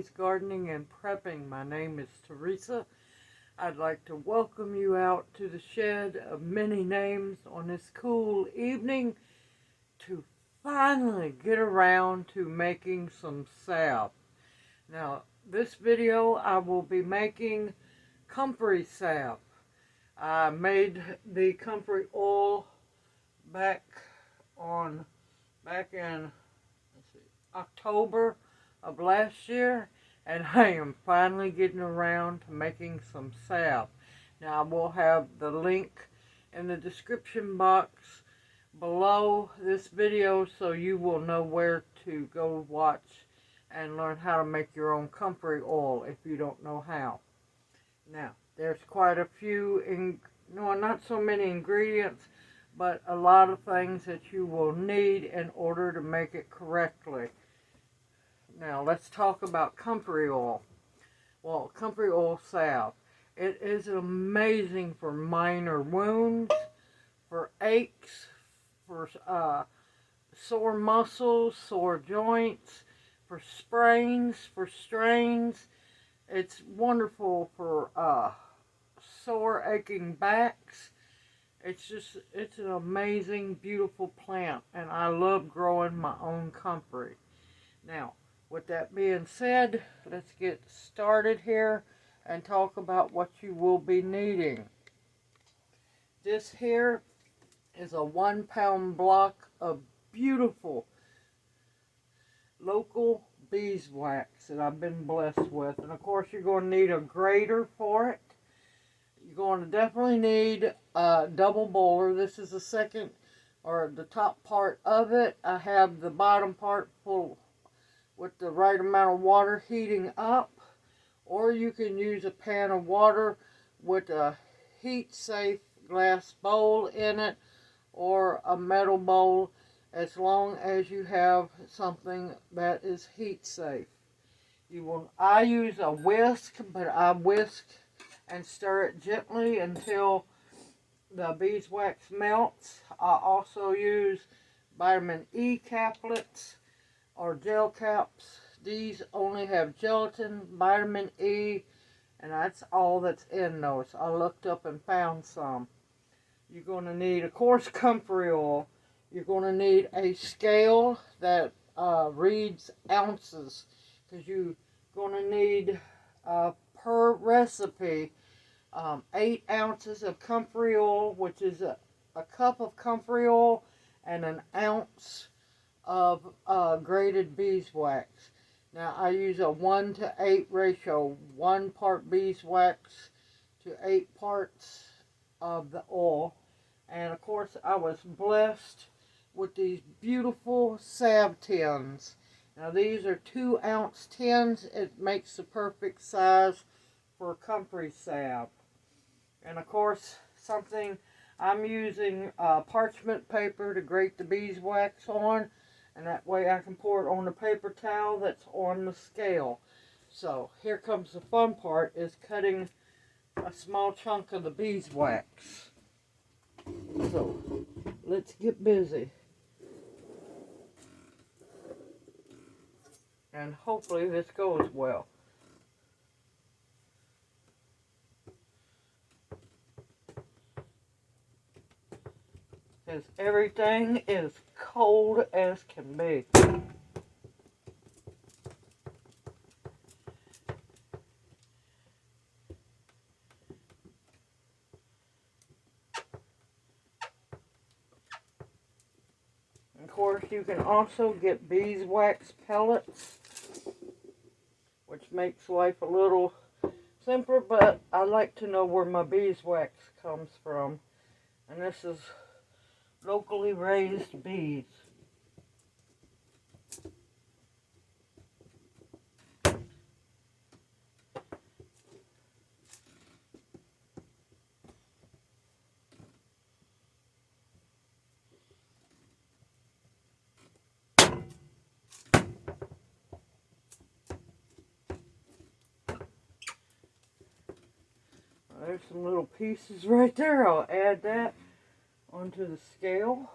Always Gardening and Prepping. My name is Teresa. I'd like to welcome you out to the shed of many names on this cool evening to finally get around to making some salve. Now, this video I will be making Comfrey Salve. I made the Comfrey oil back in October of last year, and I am finally getting around to making some salve. Now I will have the link in the description box below this video so you will know where to go watch and learn how to make your own Comfrey oil if you don't know how. Now there's quite a few, not so many ingredients, but a lot of things that you will need in order to make it correctly. Now let's talk about Comfrey oil. Well, Comfrey oil salve. It is amazing for minor wounds, for aches, for sore muscles, sore joints, for sprains, for strains. It's wonderful for sore aching backs. It's an amazing, beautiful plant, and I love growing my own Comfrey. Now, with that being said, let's get started here and talk about what you will be needing. This here is a 1 pound block of beautiful local beeswax that I've been blessed with. And of course you're going to need a grater for it. You're going to definitely need a double boiler. This is the second, or the top part of it. I have the bottom part full with the right amount of water heating up, or you can use a pan of water with a heat safe glass bowl in it, or a metal bowl, as long as you have something that is heat safe. I use a whisk, but I whisk and stir it gently until the beeswax melts. I also use vitamin E caplets or gel caps. These only have gelatin, vitamin E, and that's all that's in those. I looked up and found some. You're going to need, of course, Comfrey oil. You're going to need a scale that reads ounces, because you're going to need per recipe 8 ounces of Comfrey oil, which is a cup of Comfrey oil and an ounce of grated beeswax. Now I use a 1:8 ratio, 1 part beeswax to 8 parts of the oil. And of course I was blessed with these beautiful salve tins. Now these are 2 ounce tins. It makes the perfect size for Comfrey salve. And of course I'm using parchment paper to grate the beeswax on, and that way I can pour it on the paper towel that's on the scale. So here comes the fun part, is cutting a small chunk of the beeswax. So let's get busy. And hopefully this goes well. Because everything is cold as can be. Of course, you can also get beeswax pellets, which makes life a little simpler, but I like to know where my beeswax comes from. And this is locally raised bees. There's some little pieces right there. I'll add that onto the scale.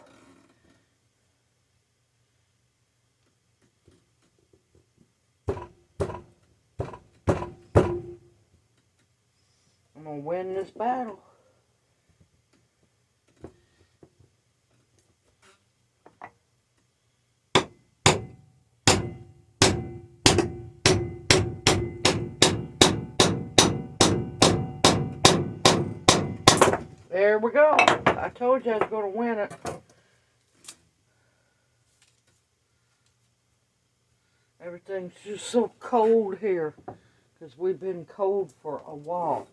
I'm going to win this battle. There we go. I told you I was going to win it. Everything's just so cold here because we've been cold for a while.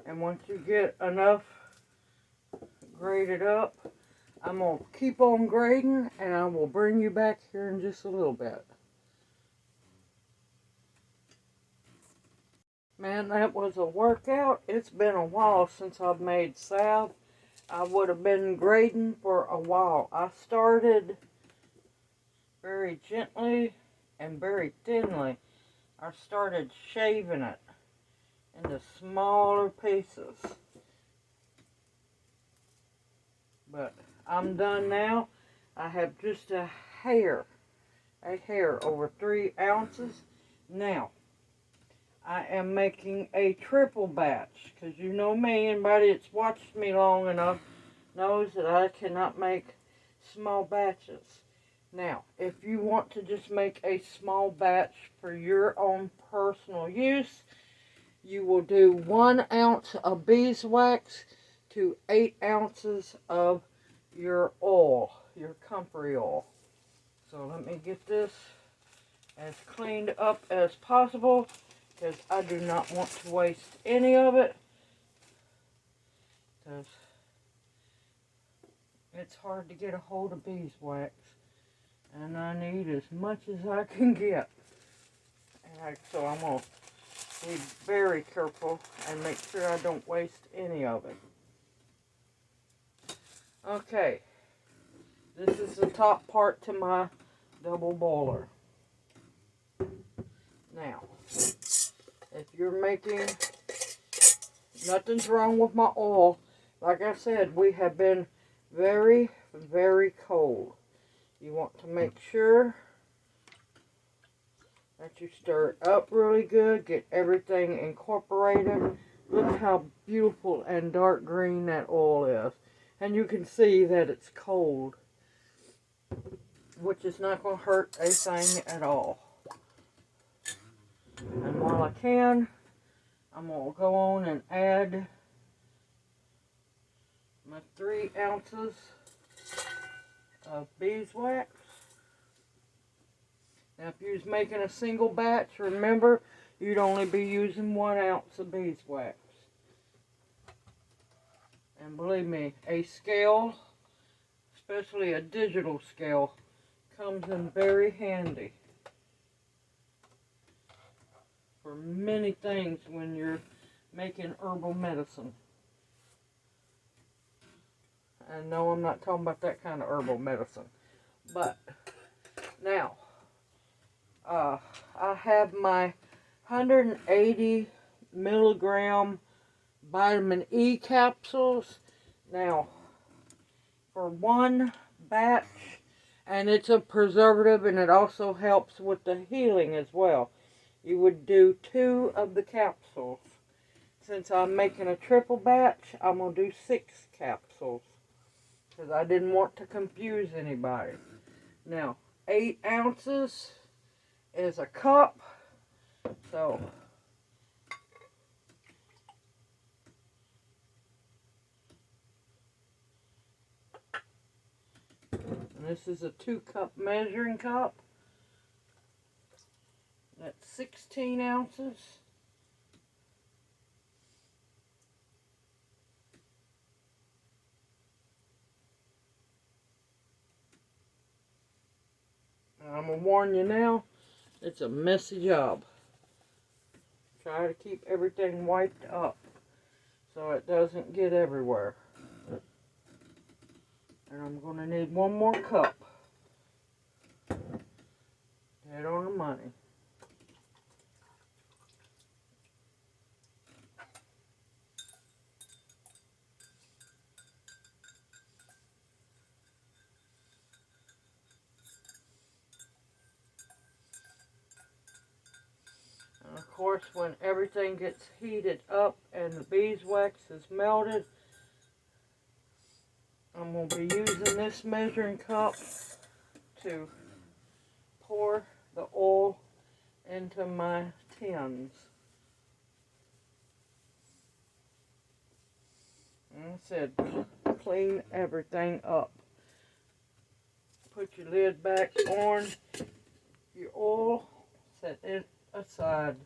And once you get enough graded up, I'm going to keep on grading, and I will bring you back here in just a little bit. Man, that was a workout. It's been a while since I've made salve. I would have been grading for a while. I started very gently and very thinly. I started shaving it into smaller pieces. But I'm done now. I have just a hair over 3 ounces. Now, I am making a triple batch, because you know me, anybody that's watched me long enough knows that I cannot make small batches. Now, if you want to just make a small batch for your own personal use, you will do 1 ounce of beeswax to 8 ounces of your oil, your Comfrey oil. So let me get this as cleaned up as possible, because I do not want to waste any of it, because it's hard to get a hold of beeswax, and I need as much as I can get. So I'm going to be very careful and make sure I don't waste any of it. Okay, this is the top part to my double boiler. Now, if you're making, nothing's wrong with my oil. Like I said, we have been very, very cold. You want to make sure that you stir it up really good, get everything incorporated. Look how beautiful and dark green that oil is. And you can see that it's cold, which is not going to hurt a thing at all. And while I can, I'm going to go on and add my 3 ounces of beeswax. Now, if you was making a single batch, remember, you'd only be using 1 ounce of beeswax. And believe me, a scale, especially a digital scale, comes in very handy for many things when you're making herbal medicine. And no, I'm not talking about that kind of herbal medicine. But now, I have my 180 milligram vitamin E capsules. Now, for 1 batch, and it's a preservative, and it also helps with the healing as well. You would do 2 of the capsules. Since I'm making a triple batch, I'm going to do 6 capsules, because I didn't want to confuse anybody. Now, 8 ounces is a cup, so and this is a 2-cup measuring cup. That's 16 ounces. I'm going to warn you now, it's a messy job. Try to keep everything wiped up so it doesn't get everywhere. And I'm going to need 1 more cup. course, when everything gets heated up and the beeswax is melted, I'm going to be using this measuring cup to pour the oil into my tins. And I said, clean everything up. Put your lid back on your oil, set it aside.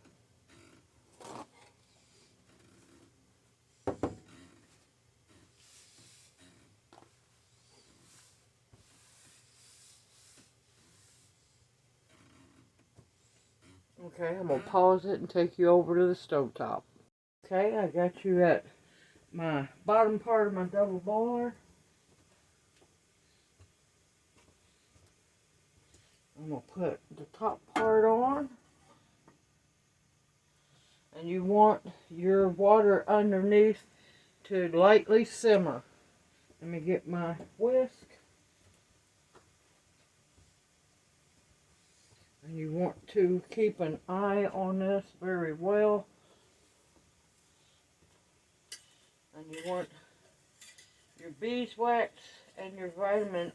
Okay, I'm going to pause it and take you over to the stovetop. Okay, I got you at my bottom part of my double boiler. I'm going to put the top part on. And you want your water underneath to lightly simmer. Let me get my whisk. And you want to keep an eye on this very well. And you want your beeswax and your vitamin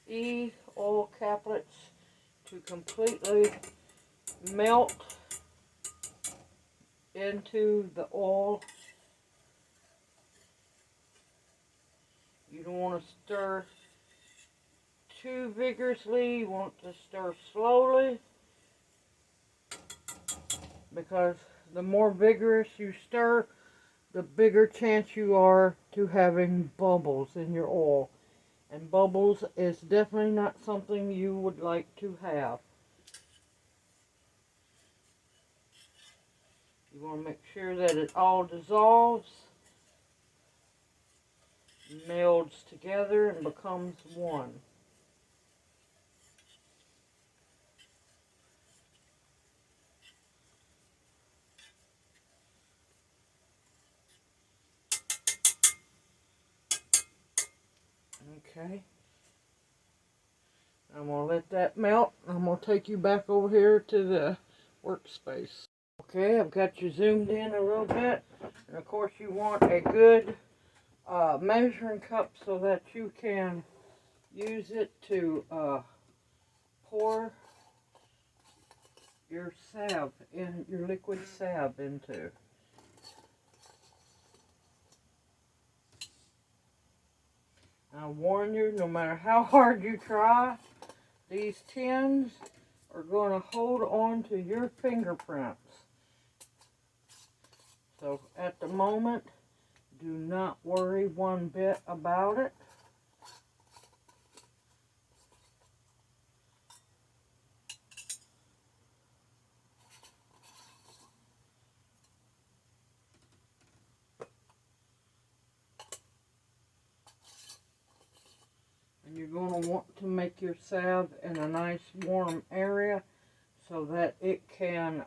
E oil caplets to completely melt into the oil. You don't want to stir too vigorously. You want to stir slowly, because the more vigorous you stir, the bigger chance you are to having bubbles in your oil. And bubbles is definitely not something you would like to have. You want to make sure that it all dissolves, melds together, and becomes one. Okay. I'm going to let that melt. I'm going to take you back over here to the workspace. Okay, I've got you zoomed in a little bit. And of course you want a good measuring cup so that you can use it to pour your salve in, your liquid salve into. I warn you, no matter how hard you try, these tins are going to hold on to your fingerprints. So at the moment, do not worry one bit about it. And you're going to want to make your salve in a nice warm area so that it can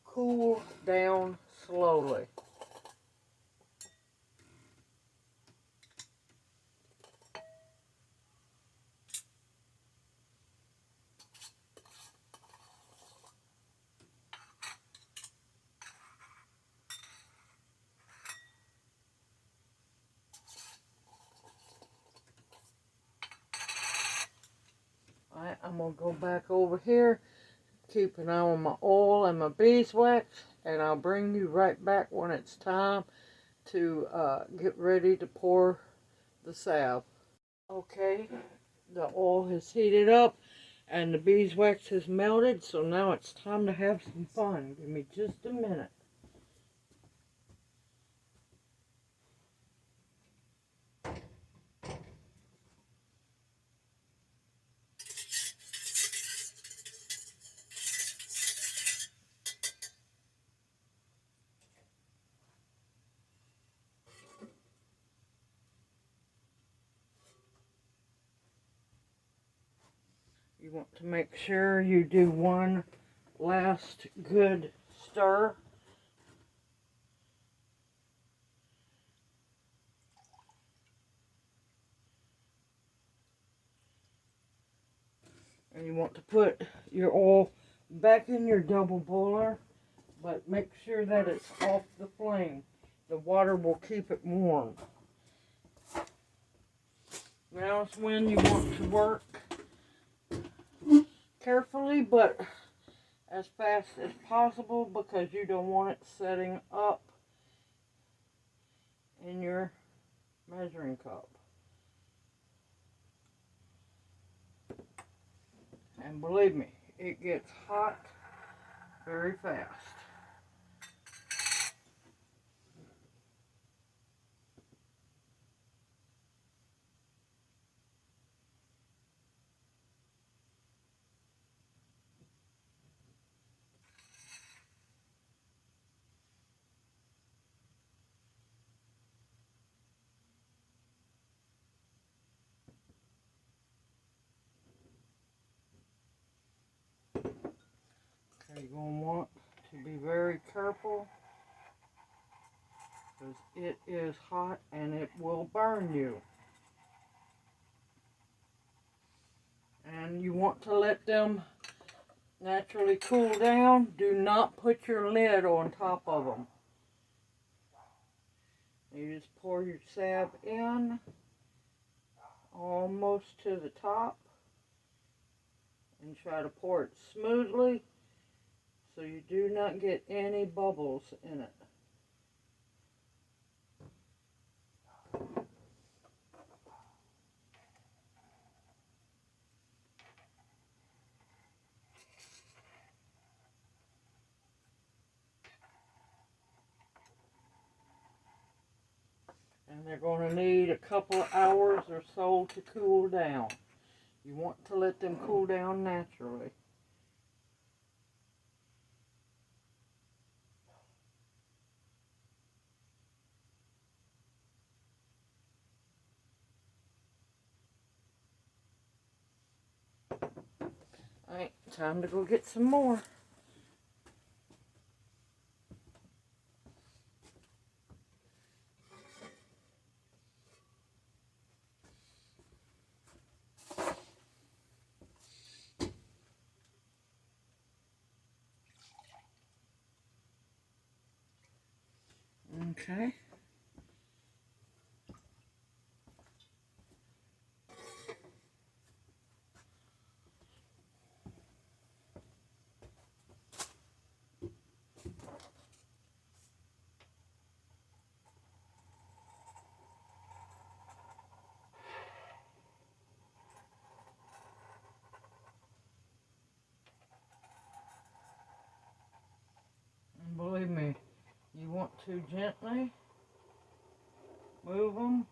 cool down slowly. Alright, I'm going to go back over here, keep an eye on my oil and my beeswax, and I'll bring you right back when it's time to get ready to pour the salve. Okay, the oil has heated up and the beeswax has melted, so now it's time to have some fun. Give me just a minute. You want to make sure you do one last good stir. And you want to put your oil back in your double boiler but make sure that it's off the flame. The water will keep it warm. Now is when you want to work carefully, but as fast as possible, because you don't want it setting up in your measuring cup. And believe me, it gets hot very fast. Okay, you're going to want to be very careful, because it is hot and it will burn you. And you want to let them naturally cool down. Do not put your lid on top of them. You just pour your salve in almost to the top and try to pour it smoothly so you do not get any bubbles in it. And they're going to need a couple of hours or so to cool down. You want to let them cool down naturally. Alright, time to go get some more. Okay. And believe me, you want to gently move them,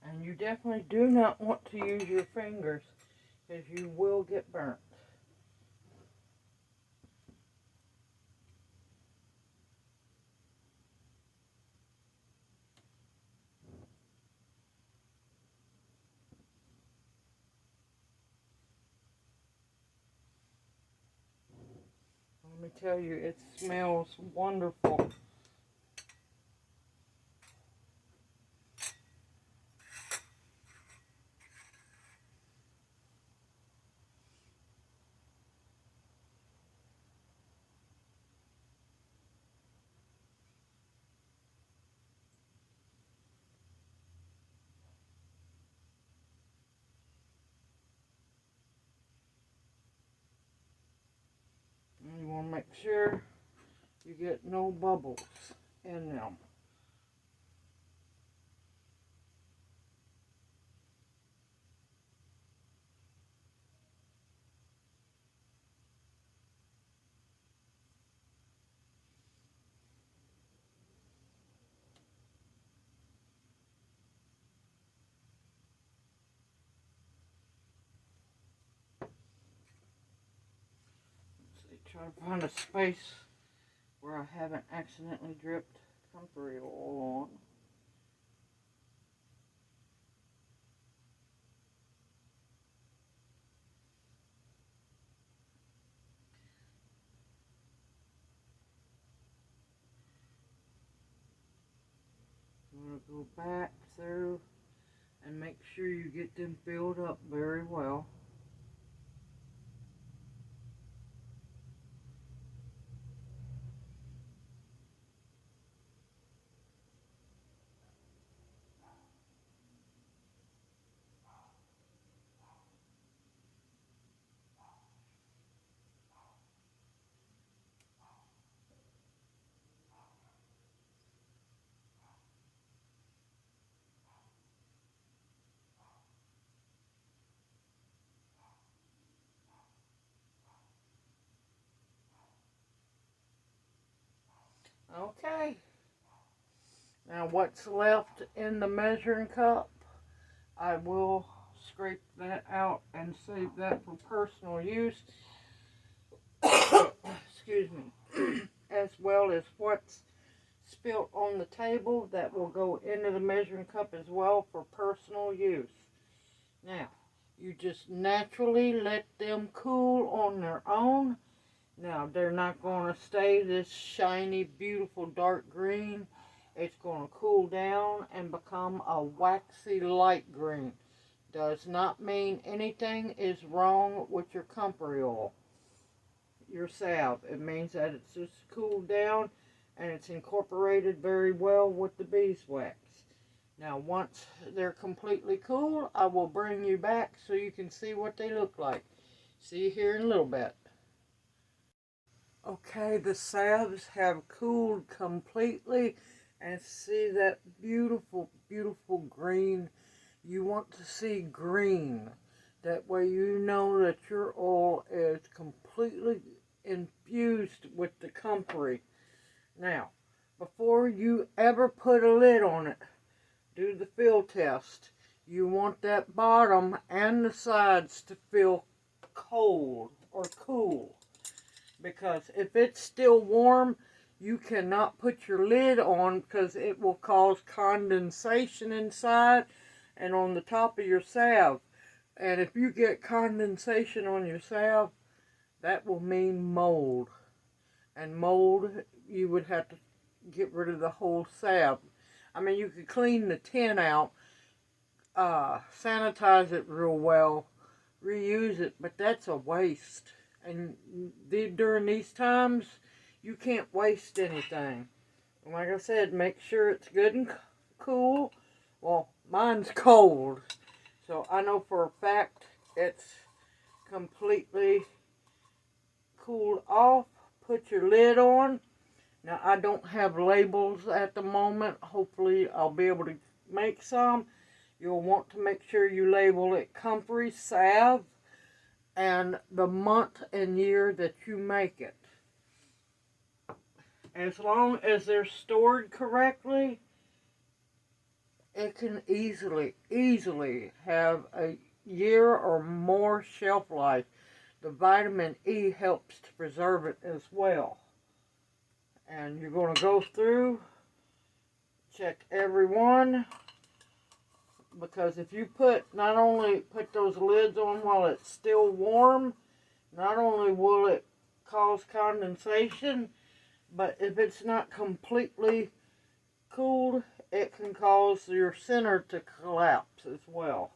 and you definitely do not want to use your fingers, because you will get burnt. Let me tell you, it smells wonderful. And you want to make sure you get no bubbles in them. Try to find a space where I haven't accidentally dripped Comfrey oil on. You want to go back through and make sure you get them filled up very well. Okay. Now what's left in the measuring cup, I will scrape that out and save that for personal use. Excuse me. As well as what's spilt on the table, that will go into the measuring cup as well for personal use. Now, you just naturally let them cool on their own. Now, they're not going to stay this shiny, beautiful dark green. It's going to cool down and become a waxy light green. Does not mean anything is wrong with your Comfrey oil, your salve. It means that it's just cooled down and it's incorporated very well with the beeswax. Now, once they're completely cool, I will bring you back so you can see what they look like. See you here in a little bit. Okay, the salves have cooled completely, and see that beautiful, beautiful green. You want to see green. That way you know that your oil is completely infused with the Comfrey. Now, before you ever put a lid on it, do the feel test. You want that bottom and the sides to feel cold or cool. Because if it's still warm, you cannot put your lid on because it will cause condensation inside and on the top of your salve. And if you get condensation on your salve, that will mean mold. And mold, you would have to get rid of the whole salve. I mean, you could clean the tin out, sanitize it real well, reuse it, but that's a waste. And during these times, you can't waste anything. And like I said, make sure it's good and cool. Well, mine's cold, so I know for a fact it's completely cooled off. Put your lid on. Now, I don't have labels at the moment. Hopefully, I'll be able to make some. You'll want to make sure you label it Comfrey Salve and the month and year that you make it. As long as they're stored correctly, it can easily have a year or more shelf life. The vitamin E helps to preserve it as well. And you're going to go through, check every one, because if you not only put those lids on while it's still warm, not only will it cause condensation, but if it's not completely cooled, it can cause your center to collapse as well.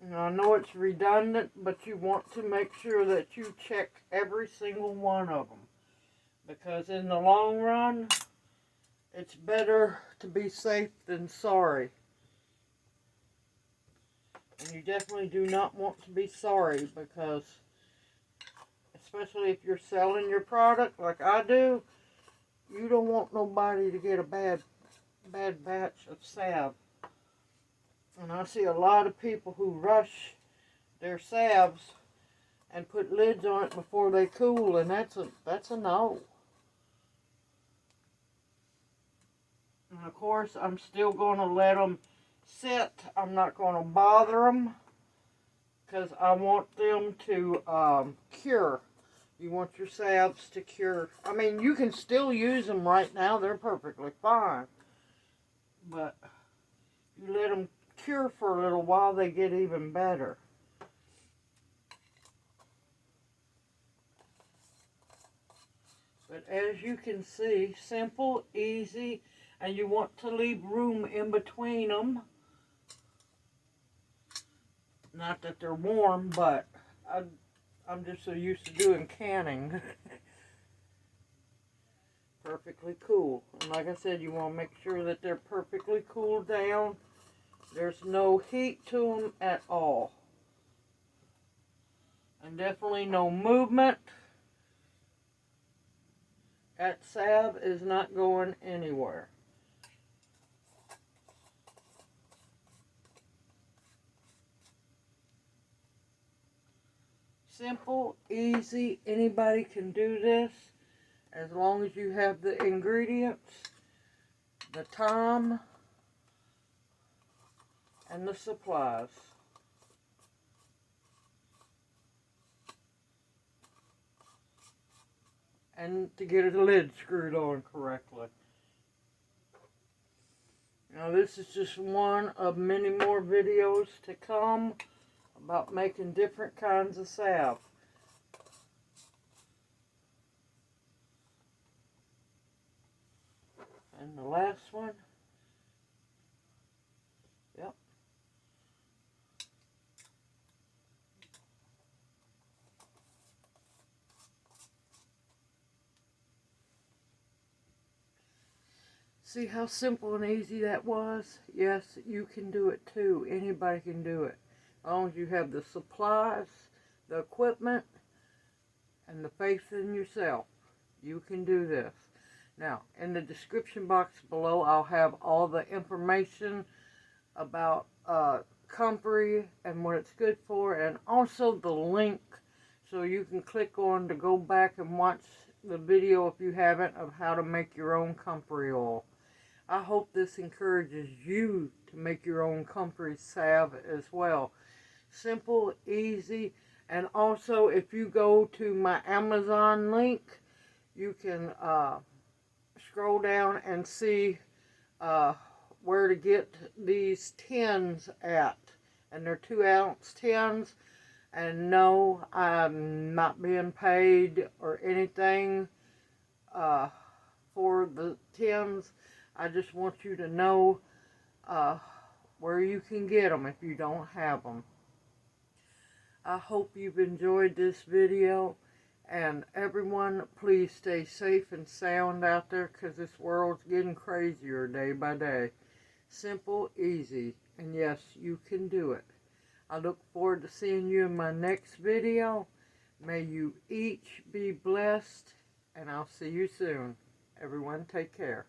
And I know it's redundant, but you want to make sure that you check every single one of them. Because in the long run, it's better to be safe than sorry. And you definitely do not want to be sorry, because especially if you're selling your product like I do, you don't want nobody to get a bad batch of salve. And I see a lot of people who rush their salves and put lids on it before they cool, and that's a no. And of course, I'm still going to let them sit. I'm not going to bother them because I want them to cure. You want your salves to cure. I mean, you can still use them right now. They're perfectly fine. But you let them cure for a little while, they get even better. But as you can see, simple, easy, and you want to leave room in between them. Not that they're warm, but I'm just so used to doing canning. Perfectly cool. And like I said, you want to make sure that they're perfectly cooled down. There's no heat to them at all. And definitely no movement. That salve is not going anywhere. Simple, easy, anybody can do this. as long as you have the ingredients, the time, and the supplies. And to get the lid screwed on correctly. Now this is just one of many more videos to come about making different kinds of salve. And the last one. Yep. See how simple and easy that was? Yes, you can do it too. Anybody can do it. As long as you have the supplies, the equipment, and the faith in yourself. You can do this. Now, in the description box below, I'll have all the information about Comfrey and what it's good for, and also the link so you can click on to go back and watch the video, if you haven't, of how to make your own Comfrey oil. I hope this encourages you to make your own Comfrey salve as well. Simple, easy, and also if you go to my Amazon link, you can scroll down and see where to get these tins at. And they're 2-ounce tins. And no, I'm not being paid or anything for the tins. I just want you to know where you can get them if you don't have them. I hope you've enjoyed this video. And everyone, please stay safe and sound out there, because this world's getting crazier day by day. Simple, easy, and yes, you can do it. I look forward to seeing you in my next video. May you each be blessed, and I'll see you soon. Everyone, take care.